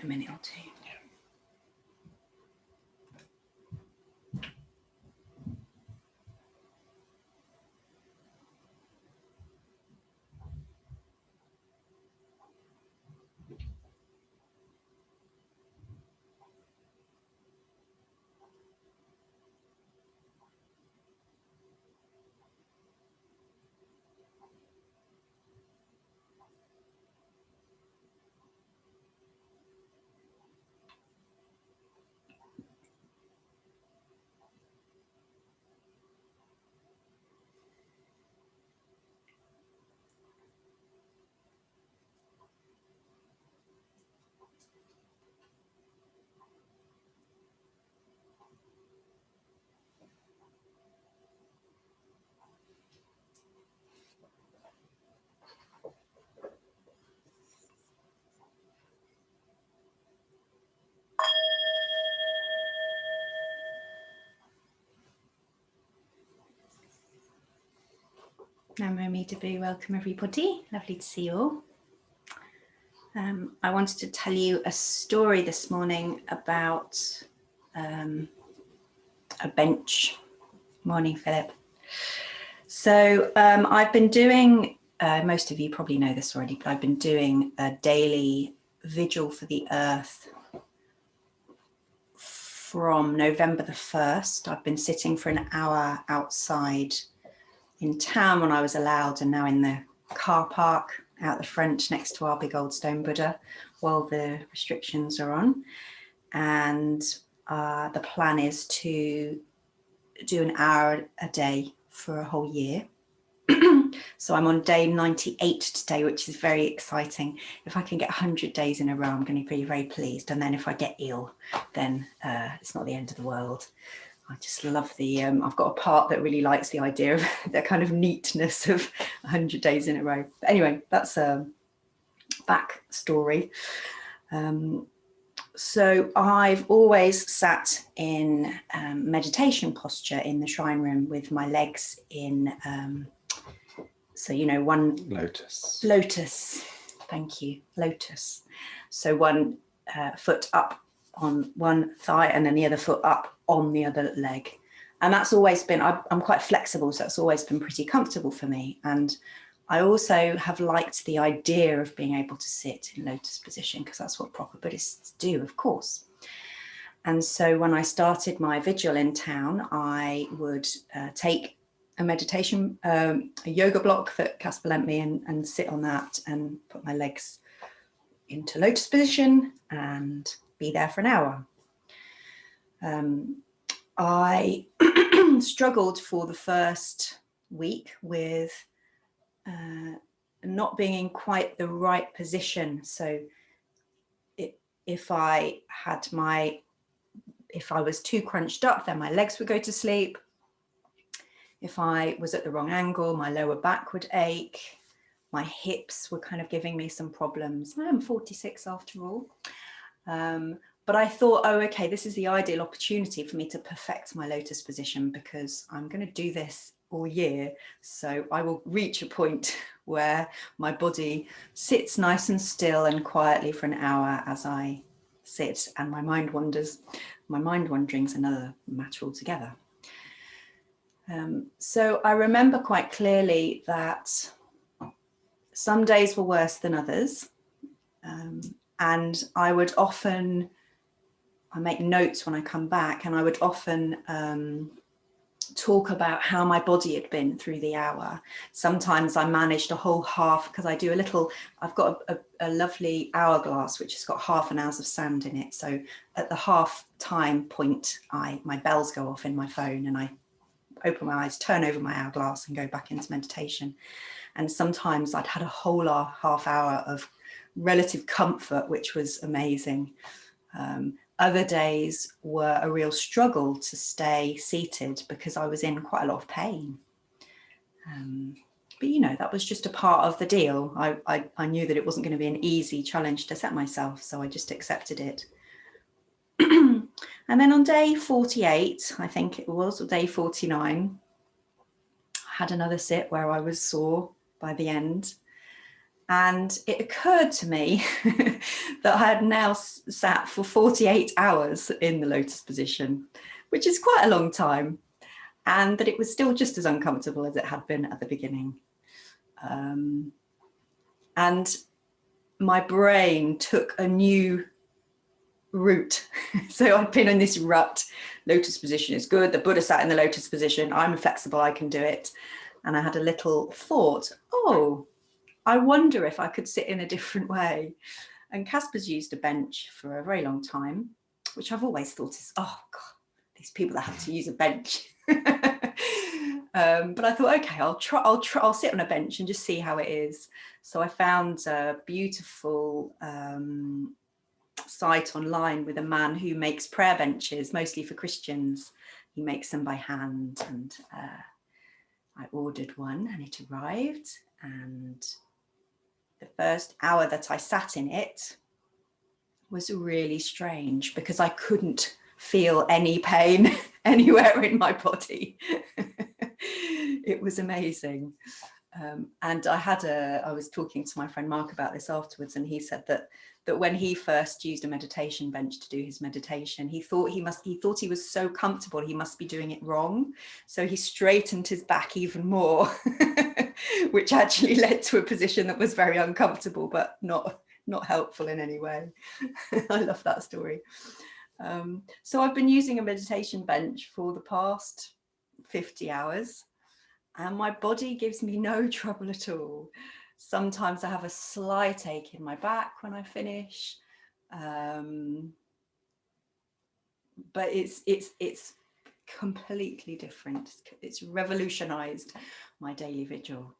it a minute or two. I'm Amitabha, welcome everybody, lovely to see you all. I wanted to tell you a story this morning about a bench. Morning, Philip. So I've been doing, most of you probably know this already, but I've been doing a daily vigil for the earth from November the 1st. I've been sitting for an hour outside in town when I was allowed, and now in the car park out the front next to our big old stone Buddha while the restrictions are on. And the plan is to do an hour a day for a whole year. So I'm on day 98 today, which is very exciting. If I can get 100 days in a row, I'm going to be very pleased. And then if I get ill, then it's not the end of the world. I just love the, I've got a part that really likes the idea of the kind of neatness of 100 days in a row. But anyway, that's a back story. So I've always sat in meditation posture in the shrine room with my legs in, so, you know, one lotus, thank you, lotus. So one foot up on one thigh and then the other foot up on the other leg. And that's always been, I'm quite flexible, so that's always been pretty comfortable for me. And I also have liked the idea of being able to sit in lotus position, because that's what proper Buddhists do, of course. And so when I started my vigil in town, I would take a meditation, a yoga block that Casper lent me, and sit on that and put my legs into lotus position and be there for an hour. I struggled for the first week with not being in quite the right position. So if I was too crunched up, then my legs would go to sleep. If I was at the wrong angle, my lower back would ache. My hips were kind of giving me some problems. I am 46 after all. But I thought, oh, okay, this is the ideal opportunity for me to perfect my lotus position, because I'm going to do this all year. So I will reach a point where my body sits nice and still and quietly for an hour as I sit, and my mind wanders. My mind wandering's another matter altogether. So I remember quite clearly that some days were worse than others. And I would often, I make notes when I come back, and I would often talk about how my body had been through the hour. Sometimes I managed a whole half, because I do a little, I've got a lovely hourglass which has got half an ounce of sand in it. So at the half time point, my bells go off in my phone, and I open my eyes, turn over my hourglass and go back into meditation. And sometimes I'd had a whole half hour of relative comfort, which was amazing. Other days were a real struggle to stay seated because I was in quite a lot of pain. But you know, that was just a part of the deal. I knew that it wasn't going to be an easy challenge to set myself, so I just accepted it. And then on day 48, I think it was, or day 49, I had another sit where I was sore by the end. And it occurred to me that I had now sat for 48 hours in the lotus position, which is quite a long time, and that it was still just as uncomfortable as it had been at the beginning. And my brain took a new route. So I'd been in this rut. Lotus position is good. The Buddha sat in the lotus position. I'm flexible. I can do it. And I had a little thought, oh, I wonder if I could sit in a different way. And Casper's used a bench for a very long time, which I've always thought is, oh God, these people that have to use a bench. But I thought, okay, I'll sit on a bench and just see how it is. So I found a beautiful site online with a man who makes prayer benches, mostly for Christians. He makes them by hand, and I ordered one and it arrived. And the first hour that I sat in it was really strange because I couldn't feel any pain anywhere in my body. It was amazing. And I was talking to my friend Mark about this afterwards, and he said that when he first used a meditation bench to do his meditation, he thought he was so comfortable he must be doing it wrong. So he straightened his back even more, which actually led to a position that was very uncomfortable, but not helpful in any way. I love that story. So I've been using a meditation bench for the past 50 hours. And my body gives me no trouble at all. Sometimes I have a slight ache in my back when I finish, but it's completely different. It's revolutionized my daily vigil.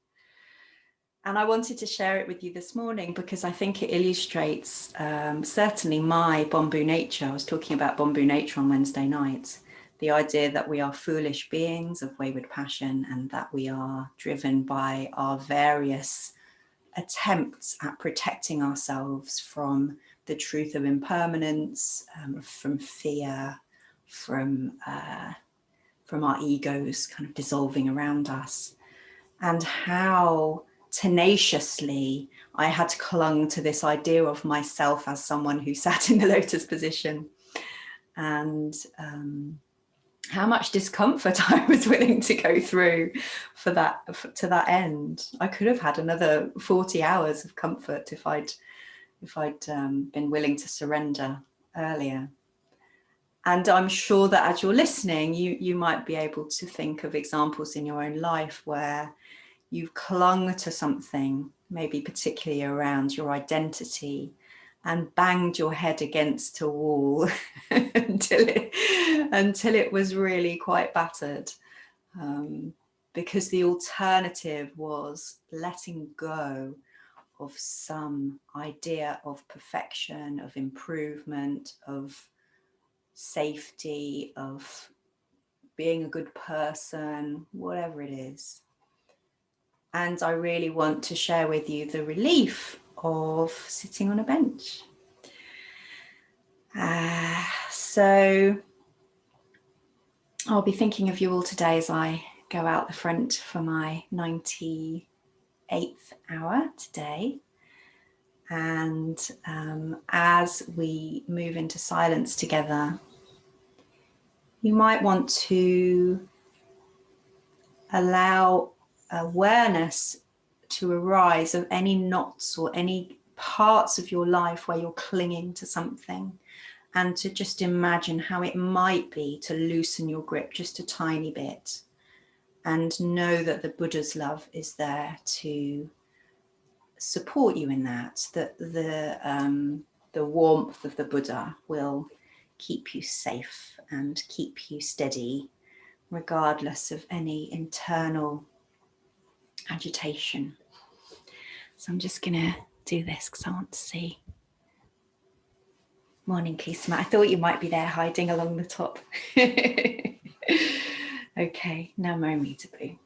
And I wanted to share it with you this morning because I think it illustrates certainly my Bamboo nature. I was talking about Bamboo nature on Wednesday night. The idea that we are foolish beings of wayward passion, and that we are driven by our various attempts at protecting ourselves from the truth of impermanence, from fear, from our egos kind of dissolving around us, and how tenaciously I had clung to this idea of myself as someone who sat in the lotus position, and how much discomfort I was willing to go through to that end. I could have had another 40 hours of comfort if I'd been willing to surrender earlier. And I'm sure that as you're listening, you might be able to think of examples in your own life where you've clung to something, maybe particularly around your identity, and banged your head against a wall until it was really quite battered. Because the alternative was letting go of some idea of perfection, of improvement, of safety, of being a good person, whatever it is. And I really want to share with you the relief of sitting on a bench. So I'll be thinking of you all today as I go out the front for my 98th hour today. And as we move into silence together, you might want to allow awareness to arise of any knots or any parts of your life where you're clinging to something, and to just imagine how it might be to loosen your grip just a tiny bit, and know that the Buddha's love is there to support you in that, that the warmth of the Buddha will keep you safe and keep you steady regardless of any internal agitation. So I'm just gonna do this because I want to see. Morning, Kismet. I thought you might be there hiding along the top. Okay, Namo Amitabha.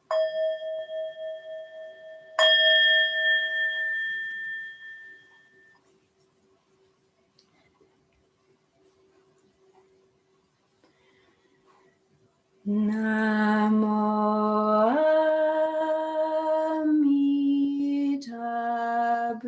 Namo Amitabha.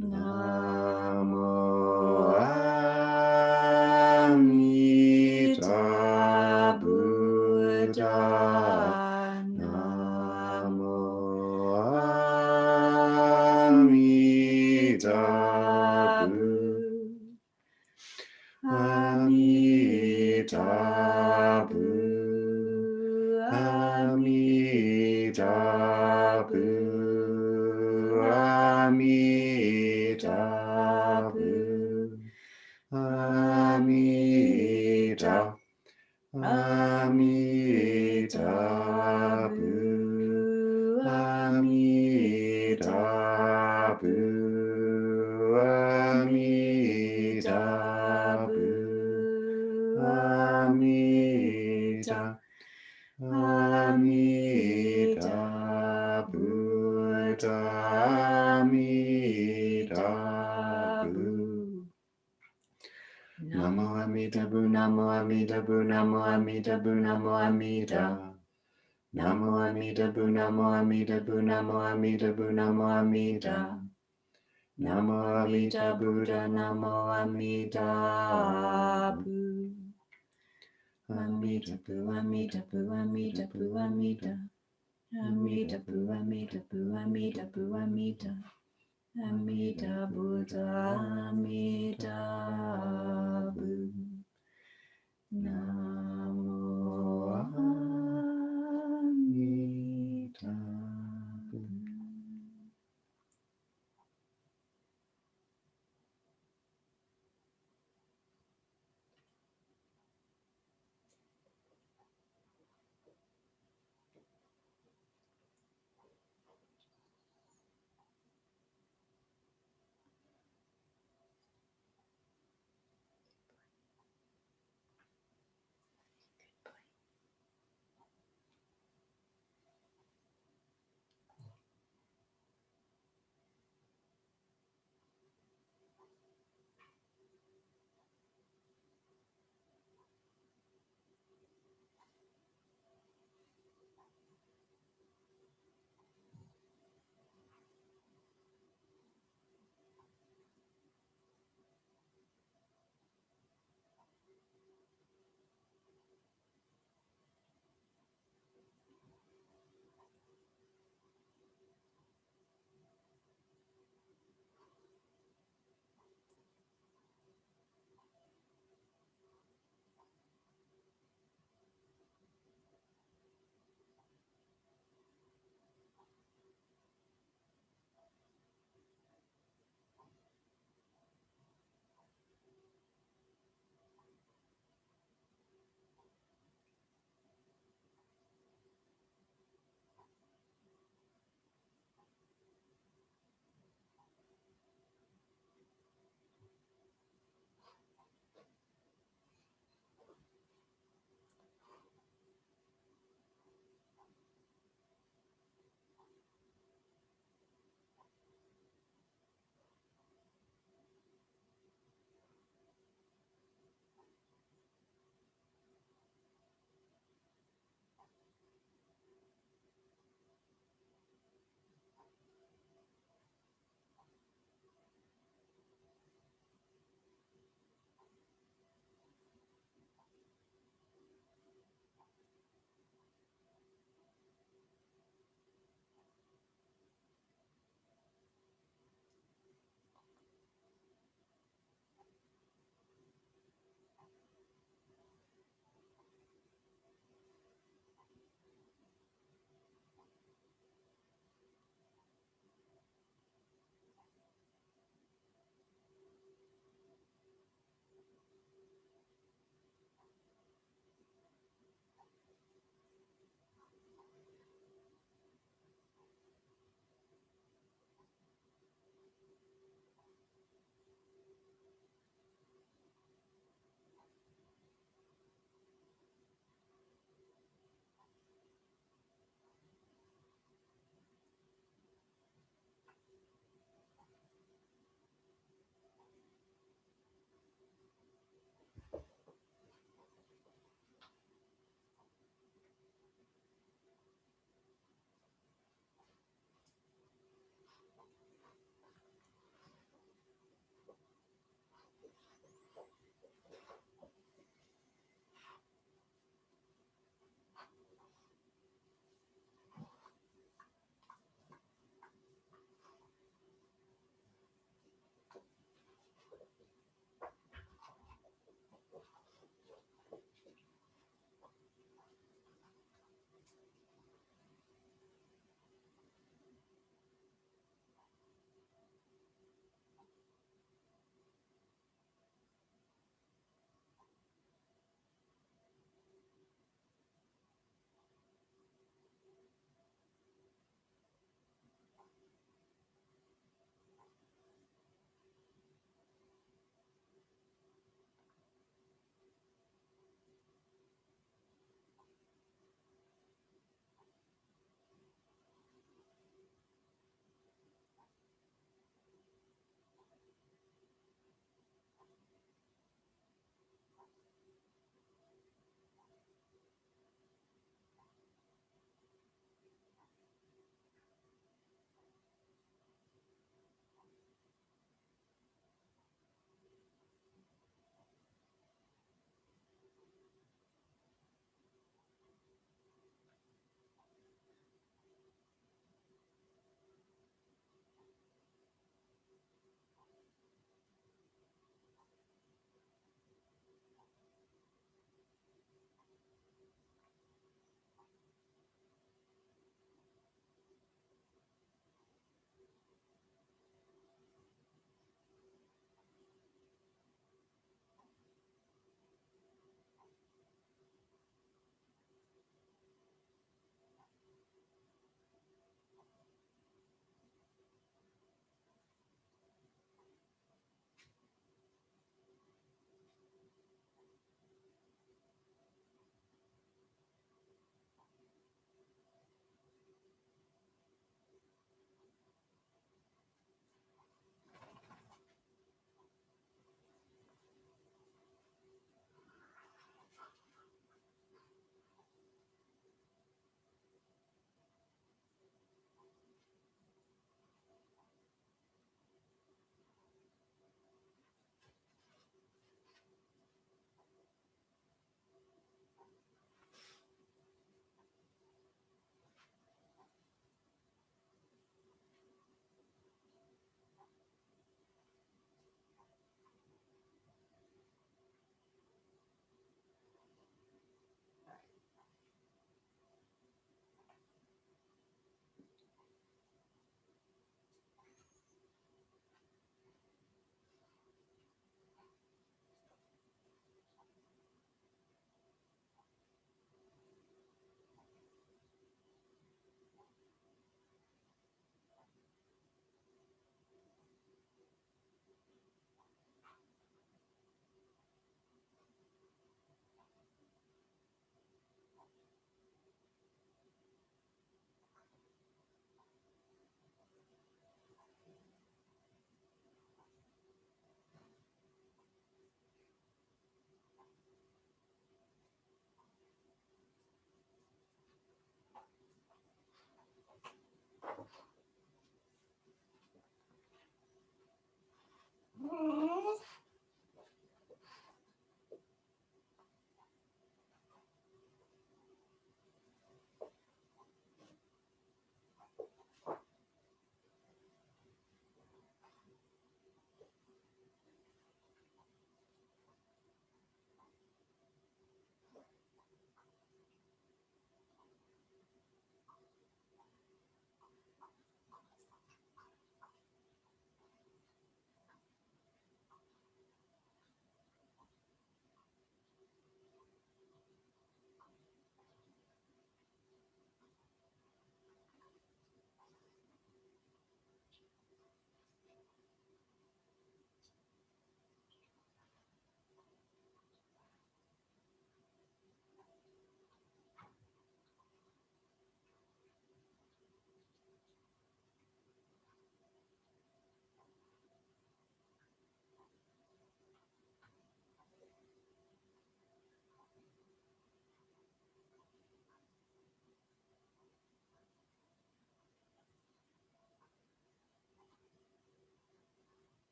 Namo Amida Buddha. Namo Amida Buddha. Amida Buddha. Amida Buddha. Amida Buddha. Amida. Amida Buddha. Amida Buddha. Amida Buddha. Amida. Amida Buddha. Amida Buddha. Namo Amitabha, Namo Amitabha, Namo Amitabha, Namo Amida. Namo Amitabha, Namo Amitabha, Namo Amitabha, Namo Amida. Namo Amida Buddha, Namo Amida Buddha. Amida Buddha, Amida Buddha, Amida Buddha, Amida. Amida Buddha, Amida Buddha, Amida Buddha, Amida. Amida Buddha, Amida Buddha. Namo Amida Buddha.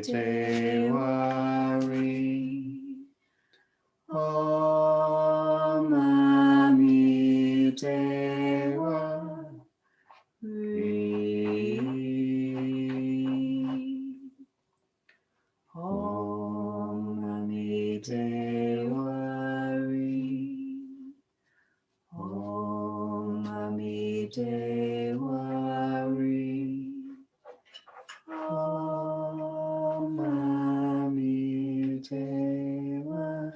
Om Amideva Om Amideva Om Amideva Om Amideva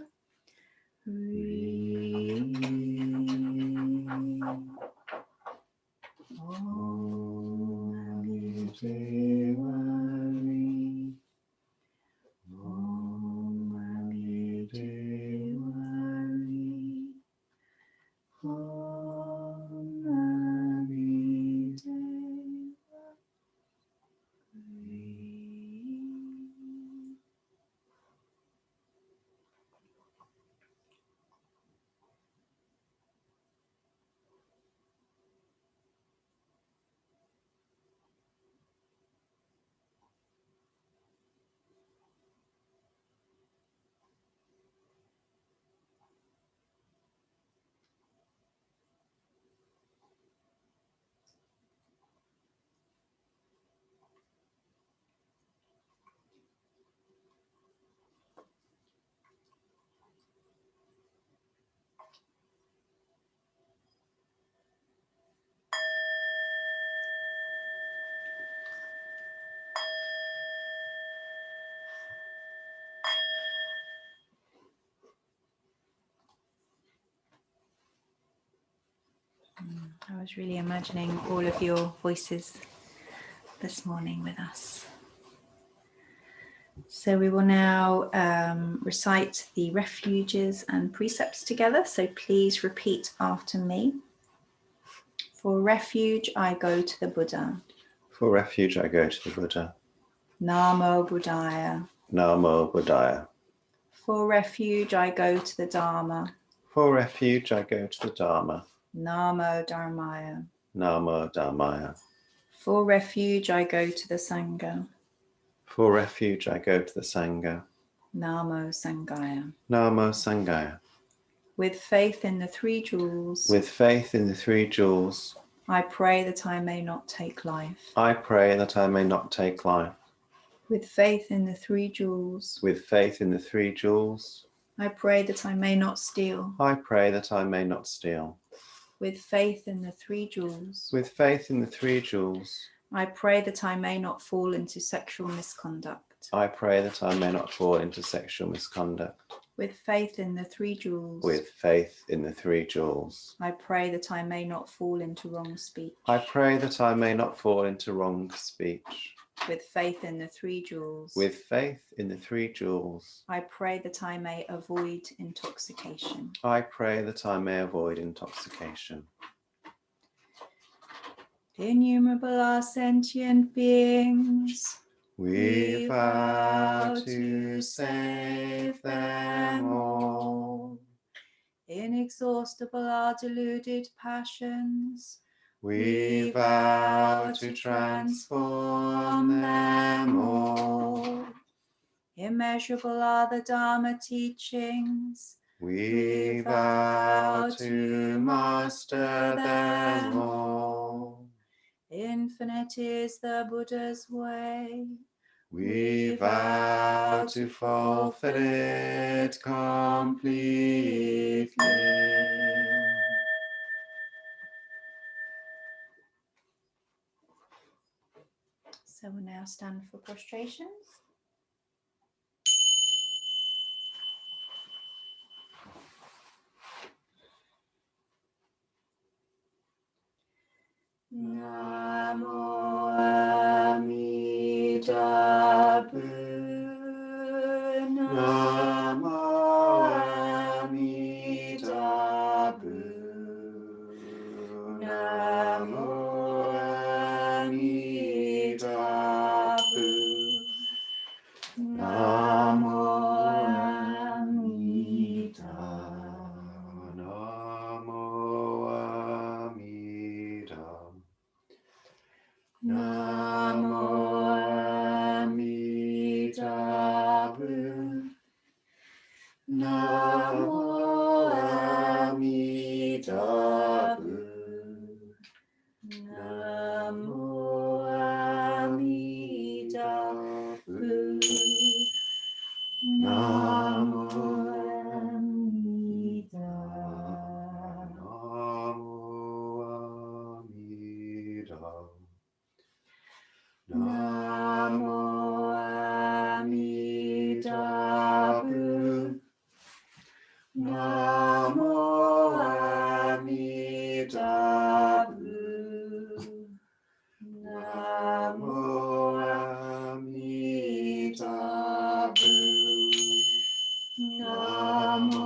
I was really imagining all of your voices this morning with us. So we will now recite the refuges and precepts together. So please repeat after me. For refuge, I go to the Buddha. For refuge, I go to the Buddha. Namo Buddhaya. Namo Buddhaya. For refuge, I go to the Dharma. For refuge, I go to the Dharma. Namo Dharmaya. Namo Dharmaya. For refuge, I go to the Sangha. For refuge, I go to the Sangha. Namo Sanghaya. Namo Sanghaya. With faith in the three jewels. With faith in the three jewels. I pray that I may not take life. I pray that I may not take life. With faith in the three jewels. With faith in the three jewels. I pray that I may not steal. I pray that I may not steal. With faith in the three jewels. With faith in the three jewels. I pray that I may not fall into sexual misconduct. I pray that I may not fall into sexual misconduct. With faith in the three jewels. With faith in the three jewels. I pray that I may not fall into wrong speech. I pray that I may not fall into wrong speech. With faith in the three jewels. With faith in the three jewels. I pray that I may avoid intoxication. I pray that I may avoid intoxication. Innumerable are sentient beings. We vow to save them all. Inexhaustible are deluded passions. We vow to transform them all. Immeasurable are the Dharma teachings. We vow to master them all. Infinite is the Buddha's way. We vow to fulfill it completely. So we'll now stand for prostrations. Namo Amitabha. Namo Amitabha. Namo Amitabha. Namo Amitabha. Namo Amitabha. Namo Namo Amitabha. Namo Amitabha. Namo Amitabha. Namo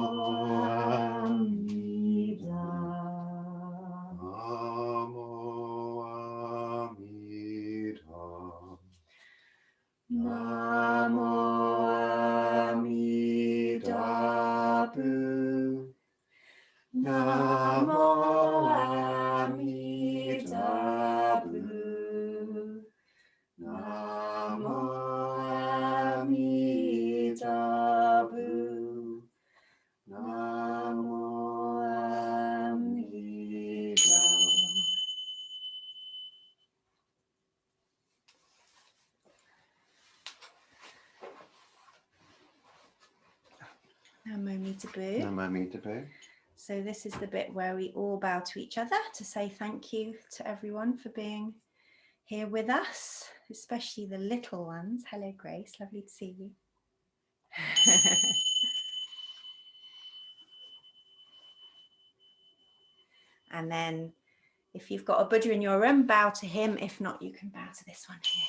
Namo Amitabha. Namo Amitabha. Namo Amitabha. Namo Amitabha. Namo Amitabha. Namo Amitabha. So this is the bit where we all bow to each other to say thank you to everyone for being here with us, especially the little ones. Hello, Grace. Lovely to see you. And then if you've got a Buddha in your room, bow to him. If not, you can bow to this one here.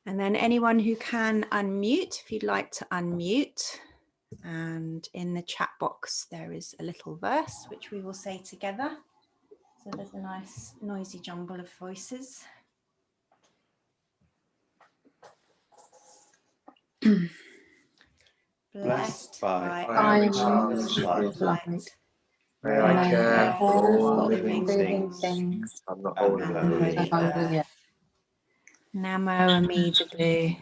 And then anyone who can unmute, if you'd like to unmute. And in the chat box, there is a little verse which we will say together. So there's a nice noisy jumble of voices. Blessed by unchanged light, Maker for all living things, things, and the and the holy earth. Namo Amitabha.